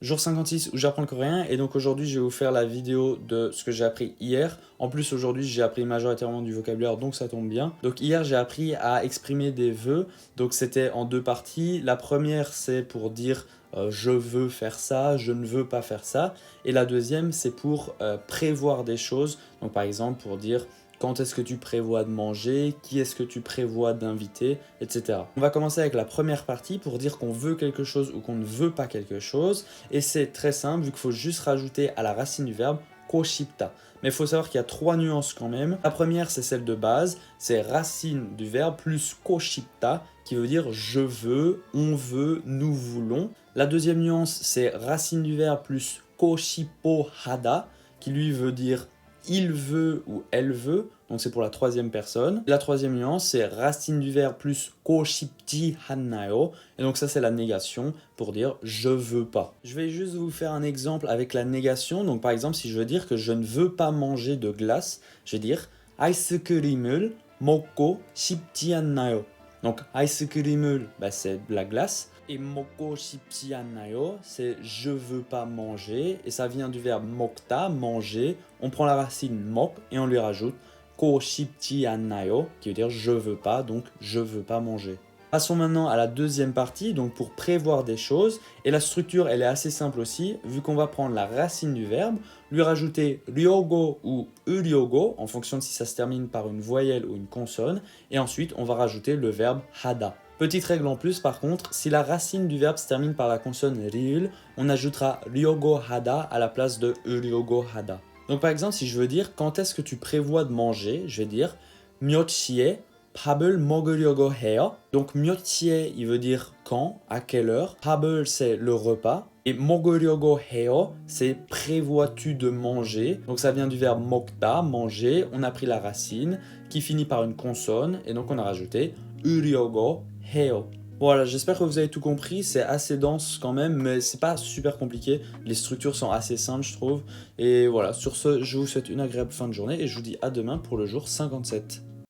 Jour 56 où j'apprends le coréen et donc aujourd'hui je vais vous faire la vidéo de ce que j'ai appris hier. En plus aujourd'hui j'ai appris majoritairement du vocabulaire donc ça tombe bien. Donc hier j'ai appris à exprimer des vœux, donc c'était en deux parties. La première c'est pour dire je veux faire ça, je ne veux pas faire ça. Et la deuxième c'est pour prévoir des choses, donc par exemple pour dire quand est-ce que tu prévois de manger, qui est-ce que tu prévois d'inviter, etc. On va commencer avec la première partie pour dire qu'on veut quelque chose ou qu'on ne veut pas quelque chose. Et c'est très simple vu qu'il faut juste rajouter à la racine du verbe koshipta. Mais il faut savoir qu'il y a trois nuances quand même. La première c'est celle de base, c'est racine du verbe plus koshipta qui veut dire je veux, on veut, nous voulons. La deuxième nuance c'est racine du verbe plus koshipo hada qui lui veut dire il veut ou elle veut, donc c'est pour la troisième personne. La troisième nuance, c'est racine du verbe plus koshipji hannayo, et donc ça c'est la négation pour dire je veux pas. Je vais juste vous faire un exemple avec la négation. Donc par exemple, si je veux dire que je ne veux pas manger de glace, je vais dire 아이스크림을 먹고 싶지 않나요. Donc 아이스크림을, c'est de la glace. Et 먹고 싶지 않나요, c'est je veux pas manger. Et ça vient du verbe 먹다, manger. On prend la racine 먹 et on lui rajoute 고 싶지 않나요, qui veut dire je veux pas, donc je veux pas manger. Passons maintenant à la deuxième partie, donc pour prévoir des choses. Et la structure, elle est assez simple aussi, vu qu'on va prendre la racine du verbe, lui rajouter ryogo ou uryogo, en fonction de si ça se termine par une voyelle ou une consonne. Et ensuite, on va rajouter le verbe hada. Petite règle en plus par contre, si la racine du verbe se termine par la consonne ryul, on ajoutera ryogo hada à la place de uryogo hada. Donc par exemple, si je veux dire quand est-ce que tu prévois de manger, je vais dire 몇 시에 밥을 먹으려고 해요. Donc 몇 시에, il veut dire quand, à quelle heure. 밥을 c'est le repas. Et 먹으려고 해요, c'est prévois-tu de manger. Donc ça vient du verbe 먹다, manger. On a pris la racine qui finit par une consonne et donc on a rajouté 으려고 해요. Voilà, j'espère que vous avez tout compris, c'est assez dense quand même, mais c'est pas super compliqué. Les structures sont assez simples, je trouve. Et voilà, sur ce, je vous souhaite une agréable fin de journée et je vous dis à demain pour le jour 57.